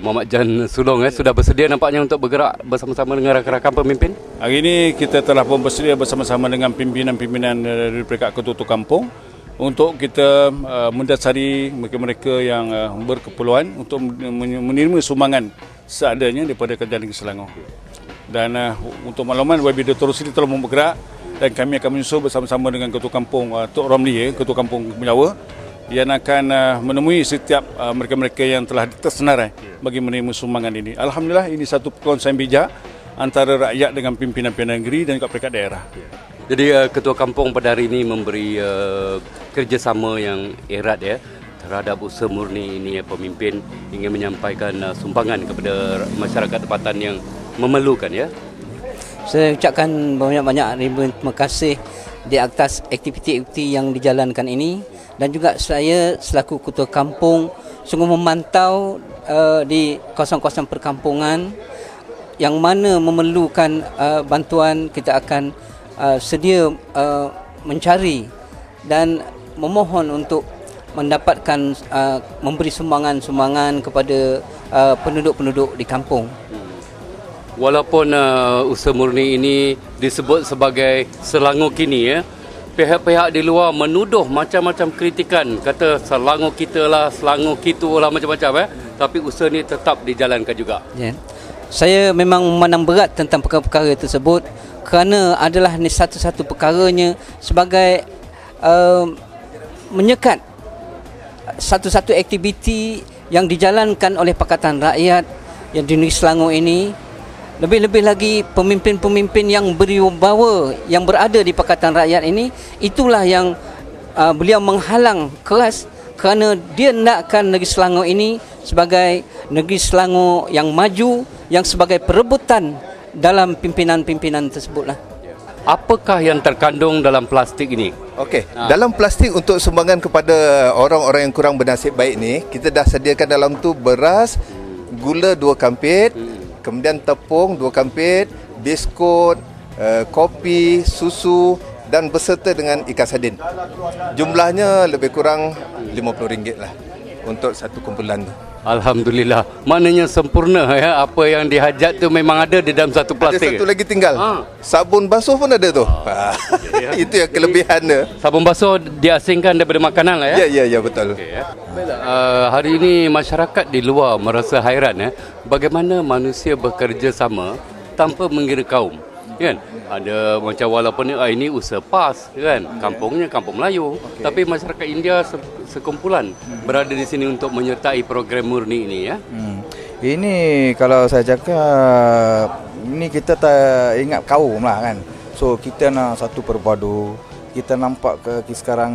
Muhammad Jan Sulong sudah bersedia nampaknya untuk bergerak bersama-sama dengan rakan-rakan pemimpin.
Hari ini kita telah pun bersedia bersama-sama dengan pimpinan-pimpinan dari peringkat ketua kampung untuk kita mendasari mereka-mereka yang berkeperluan untuk menerima sumbangan seadanya daripada kerajaan negeri Selangor. Dan untuk makluman, YB Dr. Rosli telah bergerak dan kami akan menyusul bersama-sama dengan ketua kampung Tok Romli, ketua kampung Menyawa, yang akan menemui setiap mereka-mereka yang telah tersenarai bagi menerima sumbangan ini. Alhamdulillah ini satu perkongsian bijak antara rakyat dengan pimpinan-pimpinan negeri dan juga peringkat daerah.
Jadi ketua kampung pada hari ini memberi kerjasama yang erat terhadap usaha murni ini. Pemimpin ingin menyampaikan sumbangan kepada masyarakat tempatan yang memerlukan.
Saya ucapkan banyak-banyak terima kasih di atas aktiviti-aktiviti yang dijalankan ini, dan juga saya selaku ketua kampung sungguh memantau di kawasan-kawasan perkampungan yang mana memerlukan bantuan. Kita akan sedia mencari dan memohon untuk mendapatkan memberi sumbangan-sumbangan kepada penduduk-penduduk di kampung.
Walaupun usaha murni ini disebut sebagai Selangor kini, pihak-pihak di luar menuduh macam-macam kritikan, kata Selangor kita lah, Selangor kita lah, macam-macam. Tapi usaha ini tetap dijalankan juga.
Saya memang memandang berat tentang perkara-perkara tersebut kerana adalah ini satu-satu perkaranya sebagai menyekat satu-satu aktiviti yang dijalankan oleh Pakatan Rakyat yang di negeri Selangor ini, Lebih-lebih lagi pemimpin-pemimpin yang berwibawa yang berada di Pakatan Rakyat ini, itulah yang beliau menghalang keras kerana dia nakkan negeri Selangor ini sebagai negeri Selangor yang maju, yang sebagai perebutan dalam pimpinan-pimpinan tersebutlah.
Apakah yang terkandung dalam plastik ini?
Okey, dalam plastik untuk sumbangan kepada orang-orang yang kurang bernasib baik ni, kita dah sediakan dalam tu beras, gula 2 kampit, kemudian tepung 2 kampit, biskut, kopi, susu dan berserta dengan ikan sardin. Jumlahnya lebih kurang RM50 lah untuk satu kumpulan tu.
Alhamdulillah. Maknanya sempurna ya, apa yang dihajat tu memang ada di dalam satu plastik.
Ada satu lagi tinggal. Sabun basuh pun ada tu. Itu yang kelebihan dia.
Sabun basuh diasingkan daripada makanan lah ya.
Ya betul.
Okay, ya. Hari ini masyarakat di luar merasa hairan bagaimana manusia bekerja sama tanpa mengira kaum. Kan? Ada macam walaupun ini usaha PAS kan, kampungnya kampung Melayu, tapi masyarakat India sekumpulan berada di sini untuk menyertai program murni ini ya.
Ini kalau saya cakap, ini kita tak ingat kaum lah kan. So kita nak satu perpadu. Kita nampak ke sekarang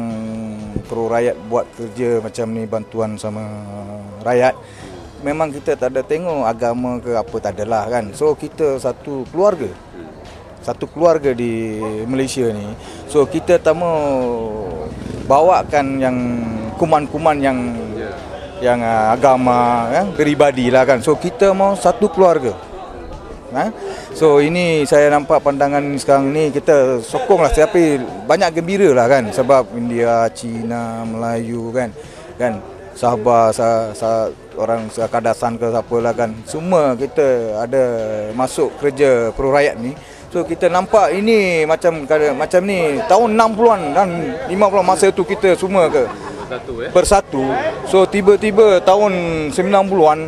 pro rakyat buat kerja macam ni, bantuan sama rakyat. Memang kita tak ada tengok agama ke apa, tak adalah kan. So kita satu keluarga. Satu keluarga di Malaysia ni. So kita tak mau bawakan yang kuman-kuman yang agama peribadi lah kan. So kita mau satu keluarga. So ini saya nampak pandangan sekarang ni kita sokonglah, tapi banyak gembira lah kan, sebab India, Cina, Melayu kan Sabah, orang Kadasan ke siapa lah kan, semua kita ada masuk kerja pro rakyat ni. So kita nampak ini macam ni tahun 60-an dan 50-an, masa tu kita semua bersatu. So tiba-tiba tahun 90-an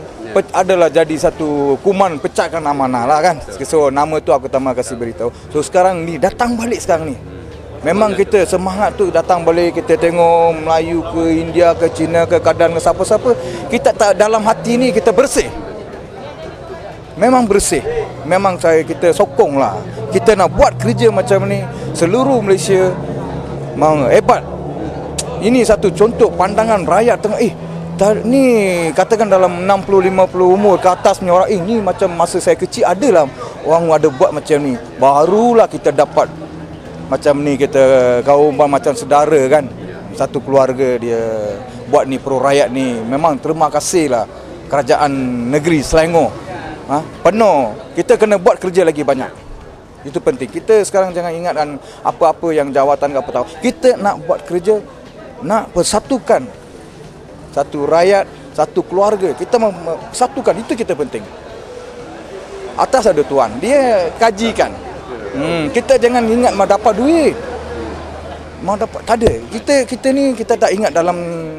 adalah jadi satu kuman pecahkan amanah lah kan. So nama tu aku tak mahu kasih beritahu. So sekarang ni datang balik sekarang ni. Memang kita semangat tu datang balik, kita tengok Melayu ke India ke Cina ke Kedah ke siapa-siapa, kita tak dalam hati ni kita bersih. Memang bersih. Memang kita sokong lah. Kita nak buat kerja macam ni, seluruh Malaysia mau hebat. Ini satu contoh pandangan rakyat tengah ni katakan dalam 60-50 umur ke atas punya orang, ni macam masa saya kecil adalah orang ada buat macam ni. Barulah kita dapat macam ni, kita kaum macam saudara kan. Satu keluarga dia buat ni pro rakyat ni. Memang terima kasih lah kerajaan negeri Selangor. Penuh. Kita kena buat kerja lagi banyak. Itu penting. Kita sekarang jangan ingatkan apa-apa yang jawatan ke apa tahu. Kita nak buat kerja, nak persatukan satu rakyat, satu keluarga. Kita satukan, itu kita penting. Atas ada Tuhan, dia kajikan. Kita jangan ingat mau dapat duit, mau dapat, tak ada. Kita ni kita tak ingat dalam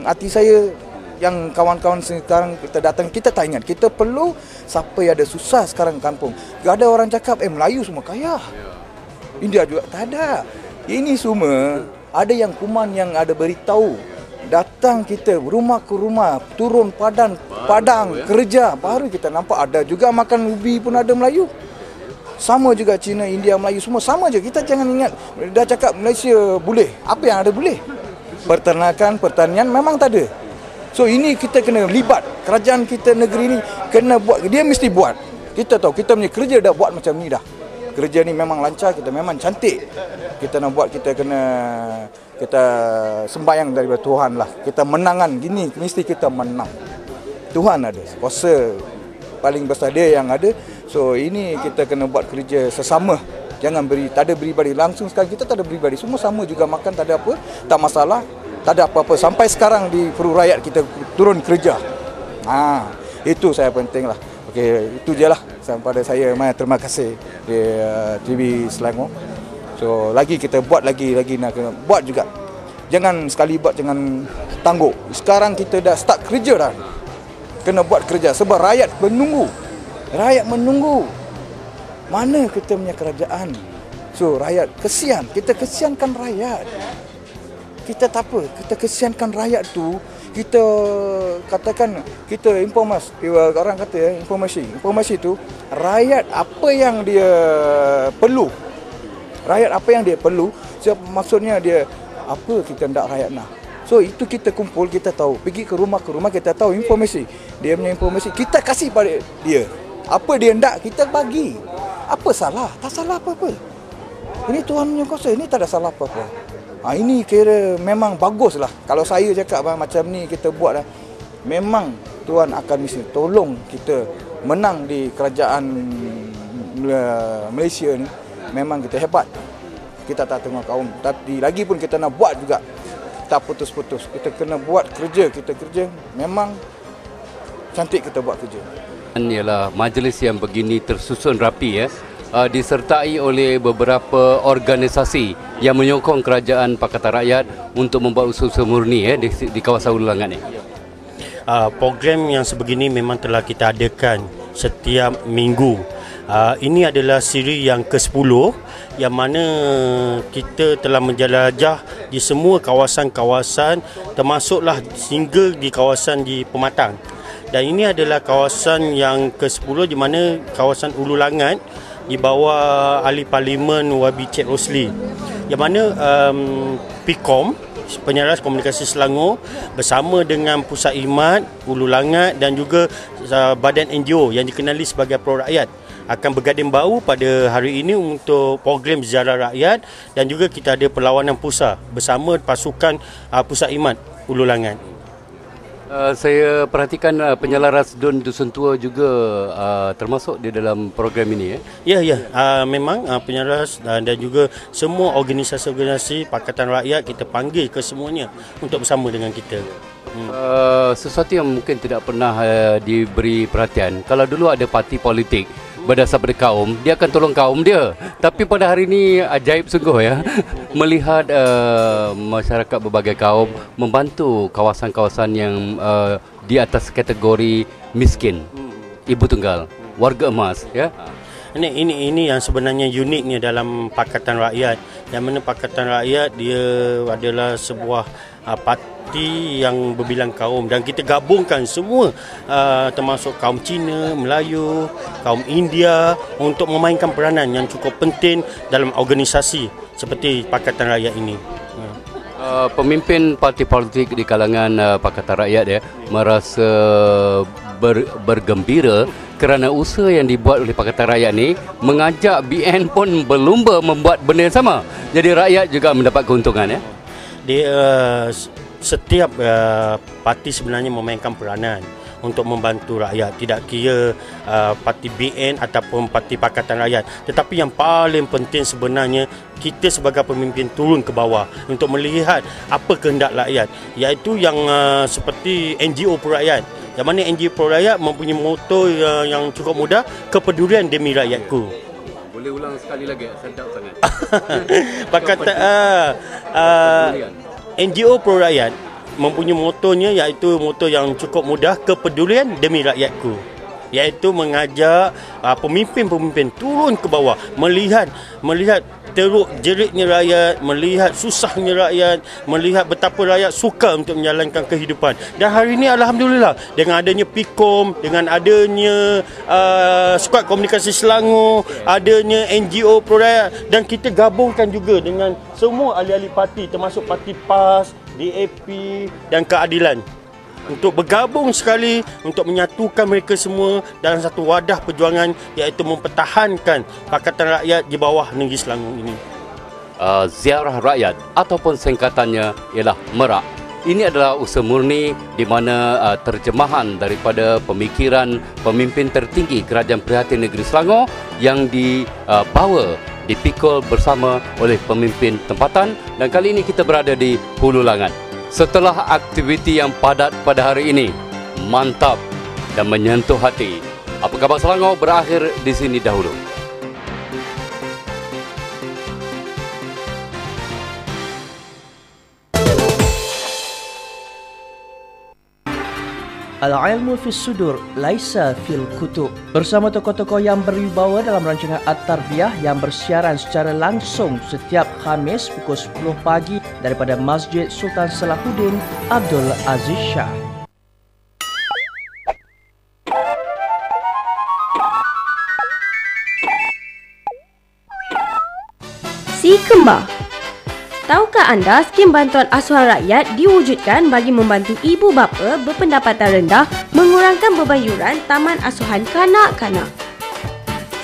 hati saya. Yang kawan-kawan sekarang kita datang, kita tak ingat. Kita perlu siapa yang ada susah sekarang kampung. Ada orang cakap Melayu semua kaya, India juga tak ada. Ini semua ada yang kuman yang ada beritahu. Datang kita rumah ke rumah, turun padang kerja, baru kita nampak ada juga makan ubi pun ada Melayu. Sama juga Cina, India, Melayu semua sama je. Kita jangan ingat dah cakap Malaysia boleh. Apa yang ada boleh? Pertanakan, pertanian memang tak ada. So ini kita kena libat. Kerajaan kita negeri ni kena buat, dia mesti buat. Kita tahu kita punya kerja dah buat macam ni dah. Kerja ni memang lancar, kita memang cantik. Kita nak buat, kita sembahyang daripada Tuhan lah. Kita menangan gini, mesti kita menang. Tuhan ada, kuasa paling besar dia yang ada. So ini kita kena buat kerja sesama. Jangan tak ada peribadi langsung. Sekarang kita tak ada peribadi, semua sama juga makan, tak ada apa, tak masalah. Tak ada apa-apa. Sampai sekarang di Peru Rakyat kita turun kerja. Itu saya penting lah. Okey, itu je lah pada saya. Terima kasih di TV Selangor. So lagi kita buat lagi nak kena buat juga. Jangan sekali buat, jangan tangguh. Sekarang kita dah start kerja dah. Kena buat kerja sebab rakyat menunggu. Rakyat menunggu. Mana kita punya kerajaan? So rakyat kesian. Kita kesiankan rakyat. Kita tak apa, kita kesiankan rakyat tu, kita katakan kita orang kata informasi itu rakyat apa yang dia perlu. Maksudnya dia apa kita hendak rakyat nak. So itu kita kumpul, kita tahu, pergi ke rumah kita tahu informasi. Dia punya informasi kita kasih pada dia. Apa dia hendak kita bagi. Apa salah? Tak salah apa-apa. Ini Tuhan punya kuasa, ini tak ada salah apa-apa. Ini kira memang baguslah. Kalau saya cakap macam ni kita buat memang Tuhan akan mesti tolong kita menang di kerajaan Malaysia ni. Memang kita hebat. Kita tak tengok kaum, tapi lagi pun kita nak buat juga. Tak putus-putus. Kita kena buat kerja, memang cantik kita buat kerja.
Ialah majlis yang begini tersusun rapi disertai oleh beberapa organisasi yang menyokong kerajaan Pakatan Rakyat untuk membuat usaha murni di kawasan Hulu Langat ni.
Program yang sebegini memang telah kita adakan setiap minggu. Ini adalah siri yang ke-10 yang mana kita telah menjelajah di semua kawasan-kawasan termasuklah hingga di kawasan di Pematang. Dan ini adalah kawasan yang ke-10 di mana kawasan Hulu Langat di bawah Ahli Parlimen YB Cik Rosli, yang mana PIKOM, Penyelaras Komunikasi Selangor, bersama dengan Pusat Khidmat Hulu Langat dan juga badan NGO yang dikenali sebagai Pro Rakyat akan berganding bahu pada hari ini untuk program ziarah rakyat, dan juga kita ada perlawanan pusat bersama pasukan Pusat Khidmat Hulu Langat.
Saya perhatikan penyelaras DUN Dusun Tua juga termasuk di dalam program ini.
Ya. Memang penyelaras dan juga semua organisasi-organisasi Pakatan Rakyat kita panggil ke semuanya untuk bersama dengan kita.
Sesuatu yang mungkin tidak pernah diberi perhatian. Kalau dulu ada parti politik berdasar pada kaum, dia akan tolong kaum dia. Tapi pada hari ini ajaib sungguh melihat masyarakat berbagai kaum membantu kawasan-kawasan yang di atas kategori miskin, ibu tunggal, warga emas
Ini yang sebenarnya uniknya dalam Pakatan Rakyat, yang mana Pakatan Rakyat dia adalah sebuah parti yang berbilang kaum, dan kita gabungkan semua termasuk kaum Cina, Melayu, kaum India untuk memainkan peranan yang cukup penting dalam organisasi seperti Pakatan Rakyat ini.
Pemimpin parti politik di kalangan Pakatan Rakyat merasa bergembira kerana usaha yang dibuat oleh Pakatan Rakyat ni mengajak BN pun berlumba membuat benda yang sama. Jadi rakyat juga mendapat keuntungan
Setiap parti sebenarnya memainkan peranan untuk membantu rakyat, tidak kira parti BN ataupun parti Pakatan Rakyat. Tetapi yang paling penting sebenarnya kita sebagai pemimpin turun ke bawah untuk melihat apa kehendak rakyat, iaitu yang seperti NGO Pro Rakyat, yang mana NGO Pro Rakyat mempunyai moto yang cukup mudah, kepedulian demi rakyatku.
Boleh ulang sekali lagi, sedap sangat.
NGO Pro Rakyat mempunyai motonya, iaitu moto yang cukup mudah, kepedulian demi rakyatku, iaitu mengajak pemimpin-pemimpin turun ke bawah, melihat teruk jeritnya rakyat, melihat susahnya rakyat, melihat betapa rakyat suka untuk menjalankan kehidupan. Dan hari ini alhamdulillah dengan adanya PIKOM, dengan adanya Skuad Komunikasi Selangor, adanya NGO Pro Rakyat, dan kita gabungkan juga dengan semua ahli-ahli parti termasuk parti PAS, DAP dan Keadilan, untuk bergabung sekali untuk menyatukan mereka semua dalam satu wadah perjuangan, iaitu mempertahankan Pakatan Rakyat di bawah negeri Selangor ini.
Ziarah Rakyat ataupun singkatannya ialah MERAK. Ini adalah usaha murni di mana terjemahan daripada pemikiran pemimpin tertinggi Kerajaan Prihatin Negeri Selangor yang dibawa, dipikul bersama oleh pemimpin tempatan, dan kali ini kita berada di Hulu Langat. Setelah aktiviti yang padat pada hari ini, mantap dan menyentuh hati, Apa Khabar Selangor berakhir di sini dahulu.
Al-ilmu fis sudur laisa fil kutub. Bersama tokoh-tokoh yang berwibawa dalam rancangan At-Tarbiyah yang bersiaran secara langsung setiap Khamis pukul 10 pagi daripada Masjid Sultan Salahuddin Abdul Aziz Shah.
Si Kembar. Tahukah anda skim bantuan asuhan rakyat diwujudkan bagi membantu ibu bapa berpendapatan rendah mengurangkan beban yuran taman asuhan kanak-kanak.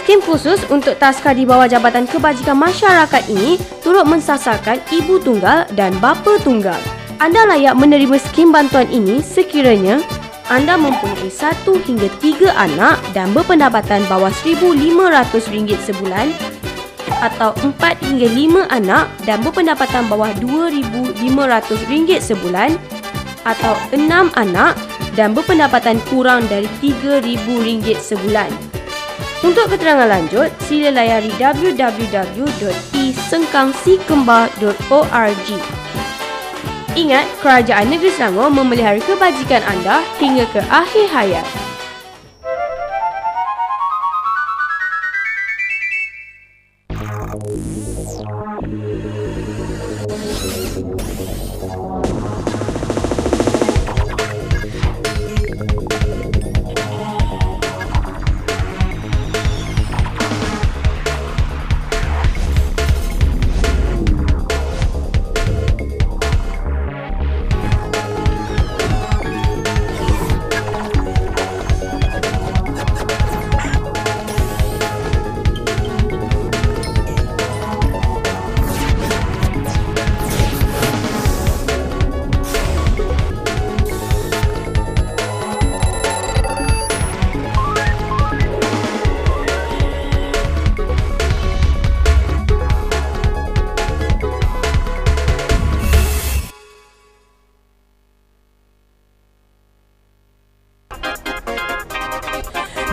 Skim khusus untuk taska di bawah Jabatan Kebajikan Masyarakat ini turut mensasarkan ibu tunggal dan bapa tunggal. Anda layak menerima skim bantuan ini sekiranya anda mempunyai 1 hingga 3 anak dan berpendapatan bawah RM1,500 sebulan, atau 4 hingga 5 anak dan berpendapatan bawah RM2,500 sebulan, atau 6 anak dan berpendapatan kurang dari RM3,000 sebulan. Untuk keterangan lanjut, sila layari www.isengkangsikembar.org. Ingat, Kerajaan Negeri Selangor memelihara kebajikan anda hingga ke akhir hayat.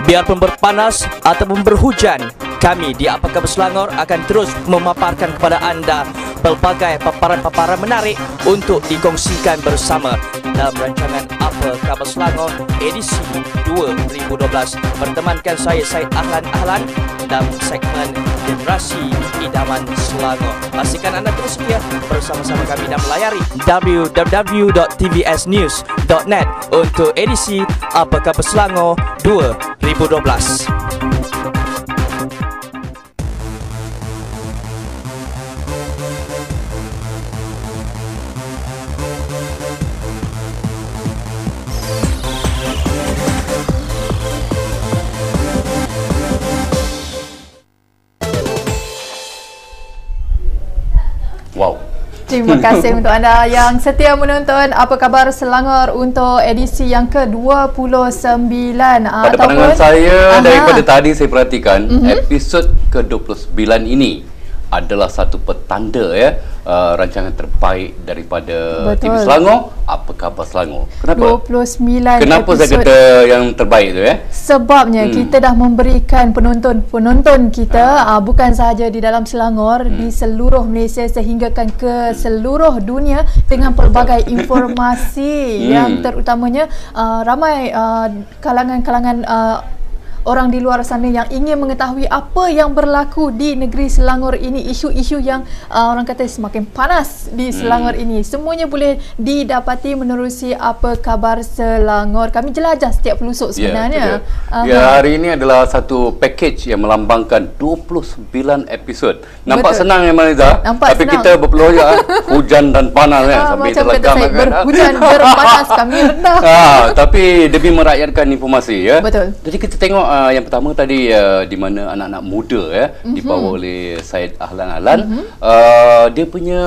Biarpun berpanas ataupun berhujan, kami di Apa Khabar Selangor akan terus memaparkan kepada anda pelbagai paparan-paparan menarik untuk dikongsikan bersama dalam rancangan Apa Khabar Selangor edisi 2012. Bertemankan saya Syed Ahlan dalam segmen Generasi Idaman Selangor. Pastikan anda terus setia bersama-sama kami dan melayari www.tvsnews.net untuk edisi Apa Khabar Selangor 2012.
Wow.
Terima kasih untuk anda yang setia menonton Apa Khabar Selangor untuk edisi yang ke-29.
Pada pandangan saya, daripada tadi saya perhatikan, episod ke-29 ini adalah satu petanda rancangan terbaik daripada TV Selangor, Apa Khabar Selangor. Kenapa?
29
Kenapa
episod.
saya kata yang terbaik tu
Sebabnya kita dah memberikan penonton kita bukan sahaja di dalam Selangor, di seluruh Malaysia sehinggakan ke seluruh dunia dengan pelbagai informasi yang terutamanya ramai kalangan-kalangan orang di luar sana yang ingin mengetahui apa yang berlaku di negeri Selangor ini, isu-isu yang orang kata semakin panas di Selangor ini. Semuanya boleh didapati menerusi Apa Khabar Selangor. Kami jelajah setiap pelosok sebenarnya.
Hari ini adalah satu package yang melambangkan 29 episod. Nampak senang ya Mariza, tapi senang. Kita berpeluh hujan dan panas sampai
macam kata saya, berhujan, berpanas, kami rendah.
Tapi demi merakyatkan informasi
Betul.
Jadi kita tengok yang pertama tadi di mana anak-anak muda dibawa oleh Syed Ahlan. Dia punya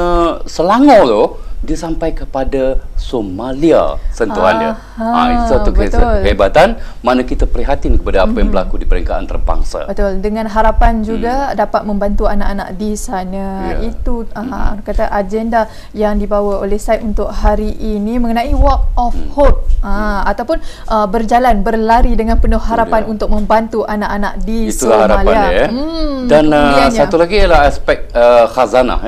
Selangor tu dia sampai kepada Somalia sentuhan dia. Itu satu kehebatan, mana kita prihatin kepada apa yang berlaku di peringkat antarabangsa.
Betul, dengan harapan juga dapat membantu anak-anak di sana. Itu kata agenda yang dibawa oleh Syed untuk hari ini mengenai Walk of Hope ataupun berlari dengan penuh harapan untuk membantu anak-anak di
Itulah
Somalia.
Harapan dia. Dan satu lagi ialah aspek khazanah.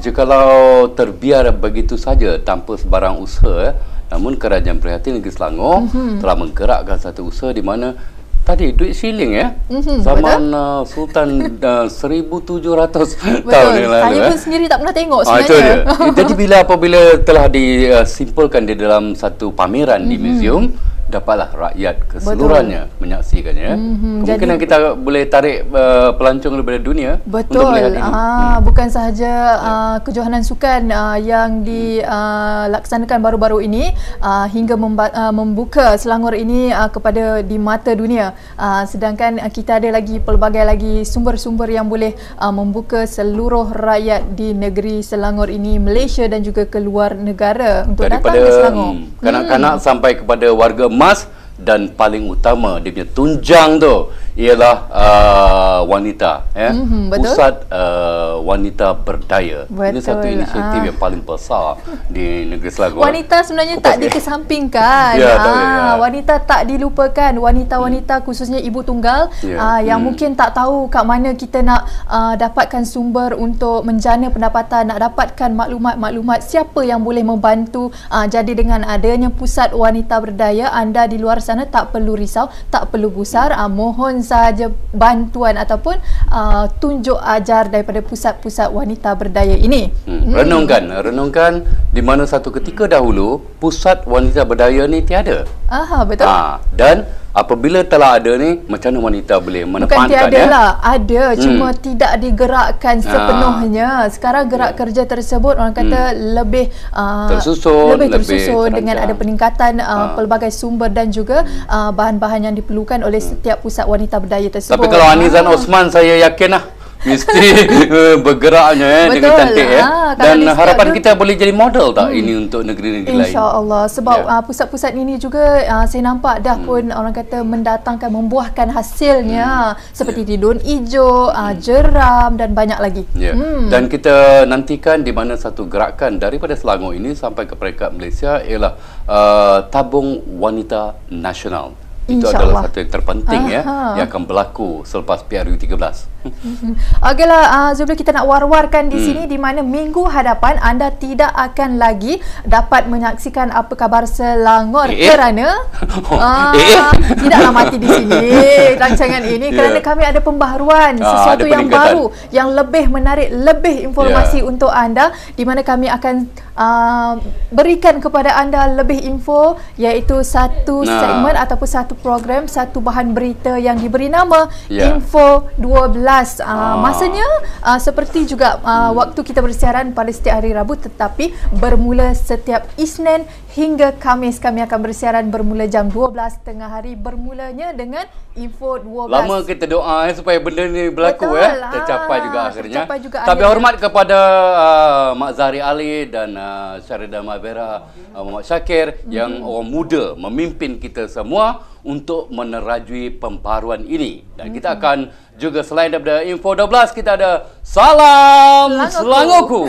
Jikalau terbiar begitu saja tanpa sebarang usaha, Namun Kerajaan Prihatin Negeri Selangor telah menggerakkan satu usaha di mana tadi duit siling zaman Sultan 1700 tahun yang lalu.
Saya pun sendiri tak pernah tengok sebenarnya.
Jadi apabila telah disimpulkan di dalam satu pameran di museum, dapatlah rakyat keseluruhannya menyaksikannya. Kemungkinan kita boleh tarik pelancong daripada dunia untuk melihat ini.
Bukan sahaja kejohanan sukan yang dilaksanakan baru-baru ini hingga membuka Selangor ini kepada di mata dunia. Sedangkan kita ada lagi pelbagai lagi sumber-sumber yang boleh membuka seluruh rakyat di negeri Selangor ini, Malaysia dan juga keluar negara untuk datang ke Selangor.
Kanak-kanak sampai kepada warga emas, dan paling utama dia punya tunjang tu ialah wanita, Pusat Wanita Berdaya. Ini satu inisiatif yang paling besar di negeri Selangor.
Wanita sebenarnya tak dikesampingkan. Wanita tak dilupakan. Wanita-wanita khususnya ibu tunggal yang mungkin tak tahu kat mana kita nak dapatkan sumber untuk menjana pendapatan, nak dapatkan maklumat-maklumat siapa yang boleh membantu. Jadi dengan adanya Pusat Wanita Berdaya, anda di luar sana tak perlu risau, tak perlu gusar. Mohon sahaja bantuan ataupun tunjuk ajar daripada pusat-pusat wanita berdaya ini.
Renungkan di mana satu ketika dahulu pusat wanita berdaya ni tiada.
Betul.
Dan apabila telah ada ni, macam mana wanita boleh menepankan?
Bukan tiada lah, ada, cuma tidak digerakkan sepenuhnya. Sekarang gerak kerja tersebut orang kata lebih tersusun dengan ada peningkatan pelbagai sumber dan juga bahan-bahan yang diperlukan oleh setiap pusat wanita berdaya tersebut.
Tapi kalau Anizan Osman, saya yakin lah mesti bergeraknya dengan cantik dan harapan kita boleh jadi model tak ini untuk negeri-negeri lain,
insya-Allah. Sebab pusat-pusat ini juga saya nampak dah pun orang kata mendatangkan, membuahkan hasilnya seperti di Dun Ijo, Jeram dan banyak lagi.
Dan kita nantikan di mana satu gerakan daripada Selangor ini sampai ke peringkat Malaysia ialah Tabung Wanita Nasional. Itu adalah satu yang terpenting yang akan berlaku selepas PRU 13.
Okeylah, Zubli, kita nak war-warkan di sini di mana minggu hadapan anda tidak akan lagi dapat menyaksikan Apa Khabar Selangor kerana tidaklah mati di sini rancangan ini kerana kami ada pembaharuan, sesuatu yang baru, yang lebih menarik, lebih informasi untuk anda, di mana kami akan berikan kepada anda lebih info, iaitu satu segmen ataupun satu program, satu bahan berita yang diberi nama Info 12. Masanya seperti juga waktu kita bersiaran pada setiap hari Rabu, tetapi bermula setiap Isnin hingga Khamis. Kami akan bersiaran bermula jam 12 tengah hari, bermulanya dengan Info 12.
Lama kita doa supaya benda ni berlaku, tercapai juga akhirnya. Tapi hormat kepada Mak Zahri Ali dan Syarida Mabera, Muhammad Syakir yang orang muda memimpin kita semua untuk menerajui pembaharuan ini. Dan kita akan juga selain daripada Info 12, kita ada Salam Selangorku.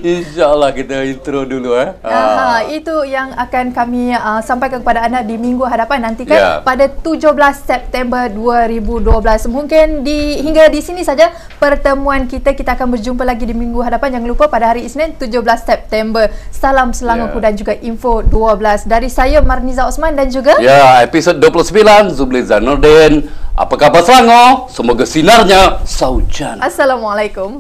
InsyaAllah kita intro dulu.
Itu yang akan kami sampaikan kepada anda di minggu hadapan. Nantikan pada 17 September 2012. Mungkin hingga di sini saja pertemuan kita. Kita akan berjumpa lagi di minggu hadapan. Jangan lupa pada hari Isnin 17 September. Salam Selangorku dan juga Info 12. Dari saya Marniza Osman dan juga
episod 29 Zubli Zainurdin. Apa khabar Selangor? Semoga sinarnya saujan.
Assalamualaikum.